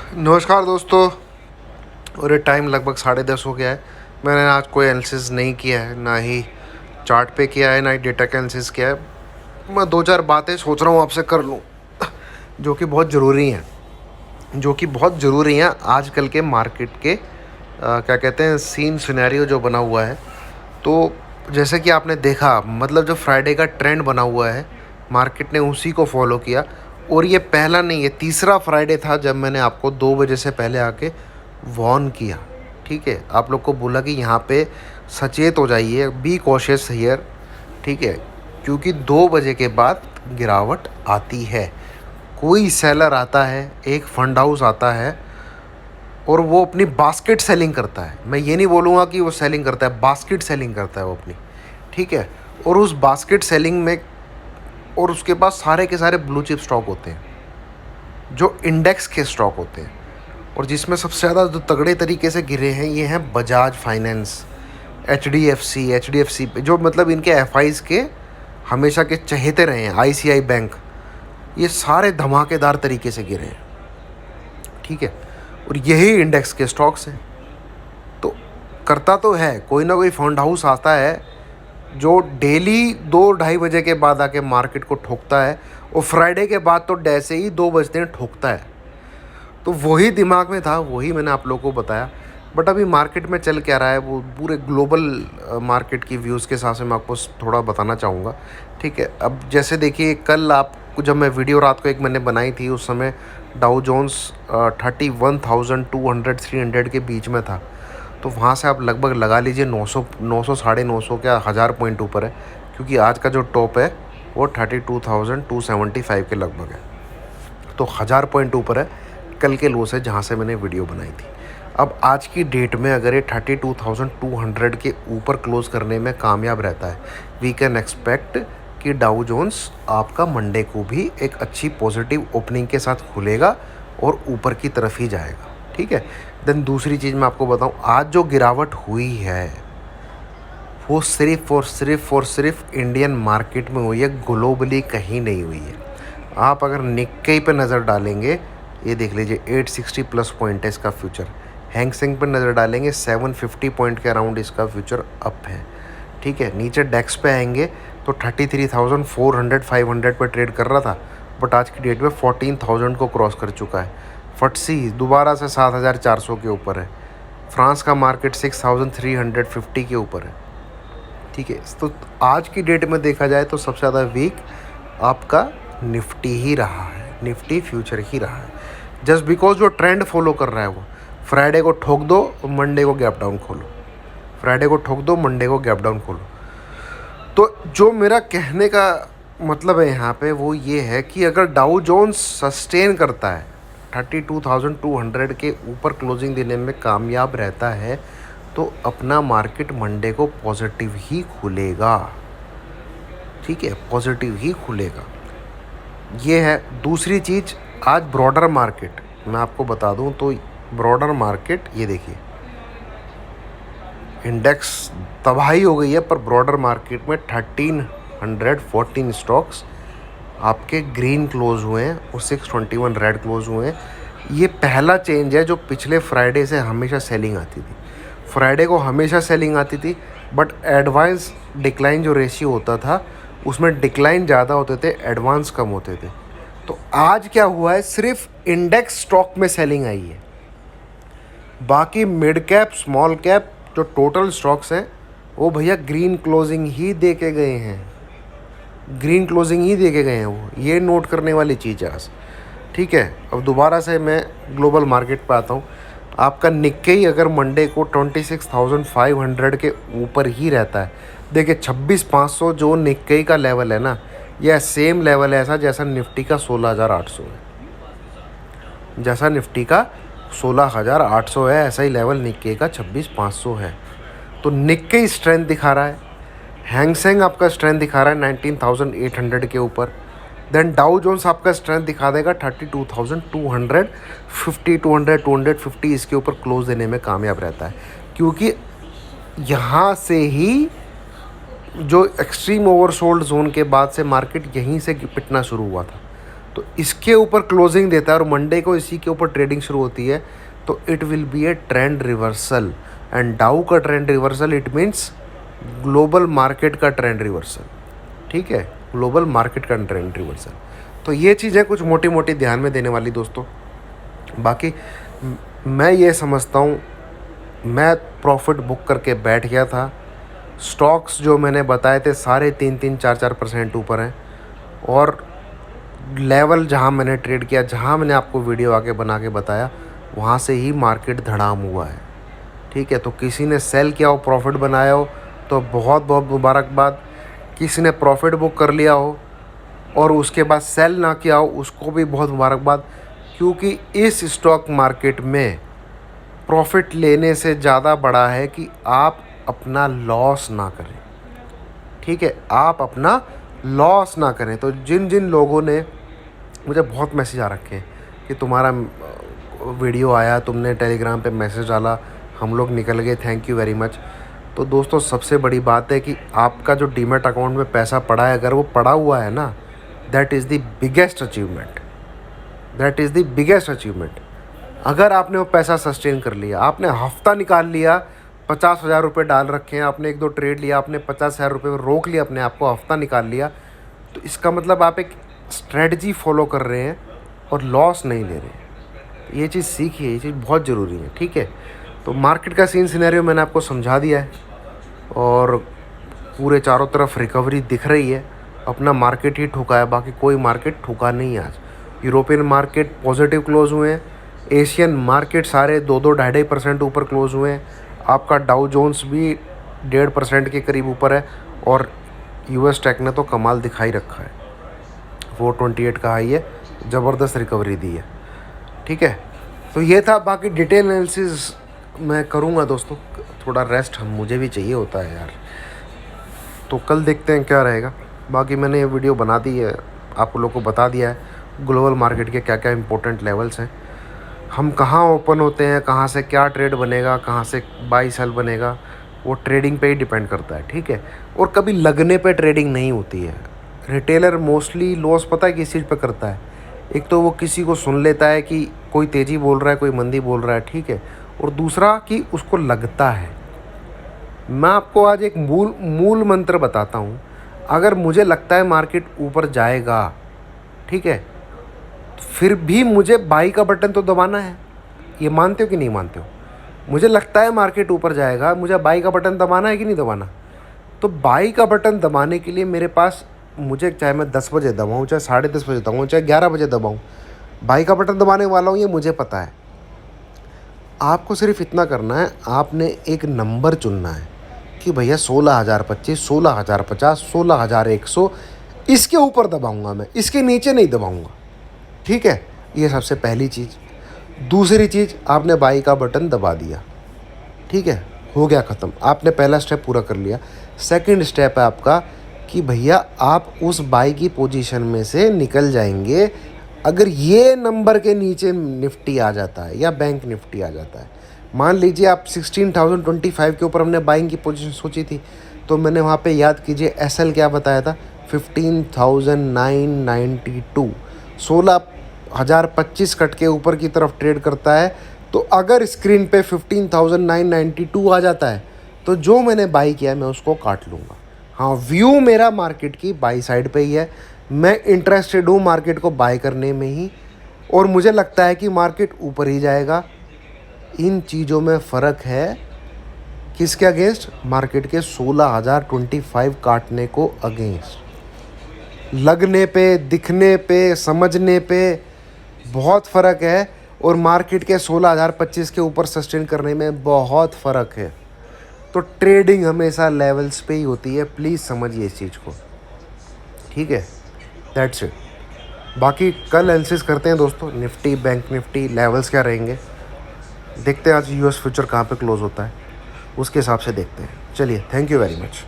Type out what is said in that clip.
नमस्कार दोस्तों। और ये टाइम लगभग 10:30 हो गया है। मैंने आज कोई एनालिसिस नहीं किया है, ना ही चार्ट पे किया है, ना ही डेटा का एनालिसिस किया है। मैं दो चार बातें सोच रहा हूँ आपसे कर लूँ जो कि बहुत ज़रूरी हैं आजकल के मार्केट के क्या कहते हैं सीन सिनेरियो जो बना हुआ है। तो जैसे कि आपने देखा, मतलब जो फ्राइडे का ट्रेंड बना हुआ है, मार्केट ने उसी को फॉलो किया। और ये पहला नहीं, ये तीसरा फ्राइडे था जब मैंने आपको 2 बजे से पहले आके वॉर्न किया। ठीक है, आप लोग को बोला कि यहाँ पे सचेत हो जाइए, बी कॉशियस हियर। ठीक है, क्योंकि 2 बजे के बाद गिरावट आती है। कोई सेलर आता है, एक फंड हाउस आता है और वो अपनी बास्केट सेलिंग करता है। मैं ये नहीं बोलूँगा कि वो सेलिंग करता है, बास्केट सेलिंग करता है वो अपनी। ठीक है, और उस बास्केट सेलिंग में और उसके पास सारे के सारे ब्लू चिप स्टॉक होते हैं, जो इंडेक्स के स्टॉक होते हैं। और जिसमें सबसे ज़्यादा जो तगड़े तरीके से गिरे हैं ये हैं Bajaj Finance, H D F C पे, जो मतलब इनके एफ आईज़ के हमेशा के चहेते रहे हैं, ICI बैंक, ये सारे धमाकेदार तरीके से गिरे हैं। ठीक है, और यही इंडेक्स के स्टॉक्स हैं। तो करता तो है, कोई ना कोई फंड हाउस आता है जो डेली 2-2:30 बजे के बाद आके मार्केट को ठोकता है, और फ्राइडे के बाद तो जैसे ही 2 बजते हैं ठोकता है। तो वही दिमाग में था, वही मैंने आप लोगों को बताया। बट अभी मार्केट में चल क्या रहा है वो पूरे ग्लोबल मार्केट की व्यूज़ के हिसाब से मैं आपको थोड़ा बताना चाहूँगा। ठीक है, अब जैसे देखिए, कल आपको जब मैं वीडियो रात को एक मैंने बनाई थी, उस समय डाउ जोन्स 31,200 300 के बीच में था। तो वहाँ से आप लगभग लगा लीजिए 900 साढ़े 900 क्या 1000 पॉइंट ऊपर है, क्योंकि आज का जो टॉप है वो 32,275 के लगभग है। तो 1000 पॉइंट ऊपर है कल के लो से, जहाँ से मैंने वीडियो बनाई थी। अब आज की डेट में अगर ये 32,200 के ऊपर क्लोज़ करने में कामयाब रहता है, वी कैन एक्सपेक्ट कि डाउ जोन्स आपका मंडे को भी एक अच्छी पॉजिटिव ओपनिंग के साथ खुलेगा और ऊपर की तरफ ही जाएगा। ठीक है, देन दूसरी चीज़ मैं आपको बताऊं, आज जो गिरावट हुई है वो सिर्फ इंडियन मार्केट में हुई है, ग्लोबली कहीं नहीं हुई है। आप अगर निक्केई पे नज़र डालेंगे, ये देख लीजिए 860 प्लस पॉइंट है इसका फ्यूचर। हैंग सेंग पर नज़र डालेंगे 750 पॉइंट के अराउंड इसका फ्यूचर अप है। ठीक है, नीचे डेक्स पे आएंगे तो 33,400 500 पर ट्रेड कर रहा था, बट आज की डेट में 14,000 को क्रॉस कर चुका है। फटसी दोबारा से 7,400 के ऊपर है। फ्रांस का मार्केट 6,350 के ऊपर है। ठीक है, तो आज की डेट में देखा जाए तो सबसे ज़्यादा वीक आपका निफ्टी ही रहा है, निफ्टी फ्यूचर ही रहा है। जस्ट बिकॉज जो ट्रेंड फॉलो कर रहा है वो फ्राइडे को ठोक दो, मंडे को गैप डाउन खोलो, फ्राइडे को ठोक दो, मंडे को गैप डाउन खोलो। तो जो मेरा कहने का मतलब है यहाँ पे वो ये है कि अगर डाउ जोन्स सस्टेन करता है 32,200 के ऊपर क्लोजिंग देने में कामयाब रहता है, तो अपना मार्केट मंडे को पॉजिटिव ही खुलेगा। ठीक है, पॉजिटिव ही खुलेगा। ये है दूसरी चीज़। आज ब्रॉडर मार्केट मैं आपको बता दूं तो ब्रॉडर मार्केट, ये देखिए इंडेक्स तबाही हो गई है, पर ब्रॉडर मार्केट में 1314 स्टॉक्स आपके ग्रीन क्लोज हुए हैं और 621 रेड क्लोज हुए हैं। ये पहला चेंज है। जो पिछले फ्राइडे से हमेशा सेलिंग आती थी, फ्राइडे को हमेशा सेलिंग आती थी, बट एडवांस डिक्लाइन जो रेशियो होता था उसमें डिक्लाइन ज़्यादा होते थे, एडवांस कम होते थे। तो आज क्या हुआ है, सिर्फ इंडेक्स स्टॉक में सेलिंग आई है। बाकी मिड कैप स्मॉल कैप जो टोटल स्टॉक्स हैं वो भैया ग्रीन क्लोजिंग ही दे के गए हैं, ग्रीन क्लोजिंग ही दे के गए हैं वो। ये नोट करने वाली चीज़ है आज। ठीक है, अब दोबारा से मैं ग्लोबल मार्केट पे आता हूँ। आपका निक्केई अगर मंडे को 26,500 के ऊपर ही रहता है, देखिए 26,500 जो निक्केई का लेवल है ना, यह सेम लेवल है ऐसा जैसा निफ्टी का 16,800 है। जैसा निफ्टी का 16,800 है, ऐसा ही लेवल निक्केई का 26,500 है। तो निक्केई स्ट्रेंथ दिखा रहा है, हैंग सेंग आपका स्ट्रेंथ दिखा रहा है 19,800 के ऊपर। देन डाउ जोन्स आपका स्ट्रेंथ दिखा देगा 32,200 50 200 250 इसके ऊपर क्लोज देने में कामयाब रहता है, क्योंकि यहाँ से ही जो एक्सट्रीम ओवरसोल्ड जोन के बाद से मार्केट यहीं से पिटना शुरू हुआ था। तो इसके ऊपर क्लोजिंग देता है और मंडे को इसी के ऊपर ट्रेडिंग शुरू होती है, तो it will be A trend reversal. And डाउ का trend reversal it means global market का ट्रेंड रिवर्सल, ठीक है, ग्लोबल मार्केट का ट्रेंड रिवर्सल। तो ये चीज़ें कुछ मोटी मोटी ध्यान में देने वाली दोस्तों। बाकी मैं ये समझता हूँ, मैं प्रॉफिट बुक करके बैठ गया था। स्टॉक्स जो मैंने बताए थे सारे 3-4% ऊपर हैं, और लेवल जहाँ मैंने ट्रेड किया, जहाँ मैंने आपको वीडियो आके बना के बताया, वहाँ से ही मार्केट धड़ाम हुआ है, ठीक है। तो किसी ने सेल किया हो, प्रॉफिट बनाया हो, तो बहुत बहुत मुबारकबाद। किसी ने प्रॉफिट बुक कर लिया हो और उसके बाद सेल ना किया हो, उसको भी बहुत मुबारकबाद, क्योंकि इस स्टॉक मार्केट में प्रॉफिट लेने से ज़्यादा बड़ा है कि आप अपना लॉस ना करें, ठीक है, आप अपना लॉस ना करें। तो जिन जिन लोगों ने, मुझे बहुत मैसेज आ रखे हैं कि तुम्हारा वीडियो आया, तुमने टेलीग्राम पे मैसेज डाला, हम लोग निकल गए, थैंक यू वेरी मच। तो दोस्तों सबसे बड़ी बात है कि आपका जो डीमैट अकाउंट में पैसा पड़ा है, अगर वो पड़ा हुआ है ना, that is the biggest achievement, that is the biggest achievement. अगर आपने वो पैसा सस्टेन कर लिया, आपने हफ्ता निकाल लिया, 50,000 रुपये डाल रखे हैं, आपने 1-2 ट्रेड लिया, आपने 50,000 रुपये रोक लिया अपने आप को, हफ्ता निकाल लिया, तो इसका मतलब आप एक स्ट्रेटजी फॉलो कर रहे हैं और लॉस नहीं ले रहे हैं। ये चीज़ सीखिए, ये चीज़ बहुत ज़रूरी है, ठीक है। तो मार्केट का सीन सिनेरियो मैंने आपको समझा दिया है, और पूरे चारों तरफ रिकवरी दिख रही है। अपना मार्केट ही ठुका है, बाकी कोई मार्केट ठुका नहीं है आज। यूरोपियन मार्केट पॉजिटिव क्लोज हुए हैं, एशियन मार्केट सारे 2-2-2.5% ऊपर क्लोज हुए हैं। आपका डाउ जोन्स भी 1.5% के करीब ऊपर है, और यूएस टेक ने तो कमाल दिखाई रखा है, 428 का हाई है, ज़बरदस्त रिकवरी दी है, ठीक है। तो ये था, बाकी डिटेल एनालिसिस मैं करूँगा दोस्तों, थोड़ा रेस्ट मुझे भी चाहिए होता है यार। तो कल देखते हैं क्या रहेगा। बाकी मैंने ये वीडियो बना दी है, आप लोगों को बता दिया है ग्लोबल मार्केट के क्या क्या इंपॉर्टेंट लेवल्स हैं, हम कहाँ ओपन होते हैं, कहाँ से क्या ट्रेड बनेगा, कहाँ से बाई सेल बनेगा, वो ट्रेडिंग पे ही डिपेंड करता है, ठीक है। और कभी लगने पे ट्रेडिंग नहीं होती है। रिटेलर मोस्टली लॉस पता है किस चीज़ पे करता है, एक तो वो किसी को सुन लेता है कि कोई तेज़ी बोल रहा है, कोई मंदी बोल रहा है, ठीक है, और दूसरा कि उसको लगता है। मैं आपको आज एक मूल मंत्र बताता हूँ, अगर मुझे लगता है मार्केट ऊपर जाएगा, ठीक है, फिर भी मुझे बाई का बटन तो दबाना है। ये मानते हो कि नहीं मानते हो? मुझे लगता है मार्केट ऊपर जाएगा, मुझे बाई का बटन दबाना है कि नहीं दबाना? तो बाई का बटन दबाने के लिए मेरे पास, मुझे चाहे मैं 10 बजे दबाऊँ, चाहे 10:30 बजे दबाऊँ, चाहे 11 बजे दबाऊँ, बाई का बटन दबाने वाला हूँ, ये मुझे पता है। आपको सिर्फ इतना करना है, आपने एक नंबर चुनना है कि भैया 16,025, 16,050, 16,100, इसके ऊपर दबाऊँगा मैं, इसके नीचे नहीं दबाऊँगा, ठीक है। ये सबसे पहली चीज़। दूसरी चीज़, आपने बाई का बटन दबा दिया, ठीक है, हो गया ख़त्म, आपने पहला स्टेप पूरा कर लिया। सेकंड स्टेप है आपका कि भैया आप उस बाई की पोजीशन में से निकल जाएंगे अगर ये नंबर के नीचे निफ्टी आ जाता है या बैंक निफ्टी आ जाता है। मान लीजिए आप 16,025 के ऊपर हमने बाइंग की पोजीशन सोची थी, तो मैंने वहाँ पे याद कीजिए एसएल क्या बताया था, 15,992, 16,025 कट के ऊपर की तरफ ट्रेड करता है। तो अगर स्क्रीन पे 15,992 आ जाता है तो जो मैंने बाई किया है मैं उसको काट लूँगा। हाँ, व्यू मेरा मार्केट की बाई साइड पे ही है, मैं इंटरेस्टेड हूँ मार्केट को बाय करने में ही, और मुझे लगता है कि मार्केट ऊपर ही जाएगा। इन चीज़ों में फ़र्क है किसके अगेंस्ट? मार्केट के 16,025 काटने को अगेंस्ट। लगने पे, दिखने पे, समझने पे बहुत फ़र्क है, और मार्केट के 16,025 के ऊपर सस्टेन करने में बहुत फ़र्क है। तो ट्रेडिंग हमेशा लेवल्स पे ही होती है, प्लीज़ समझिए इस चीज़ को, ठीक है। That's it. बाकी कल एनालिसिस करते हैं दोस्तों, निफ्टी, बैंक निफ्टी लेवल्स क्या रहेंगे, देखते हैं आज यूएस फ्यूचर कहाँ पे क्लोज होता है, उसके हिसाब से देखते हैं। चलिए, थैंक यू वेरी मच।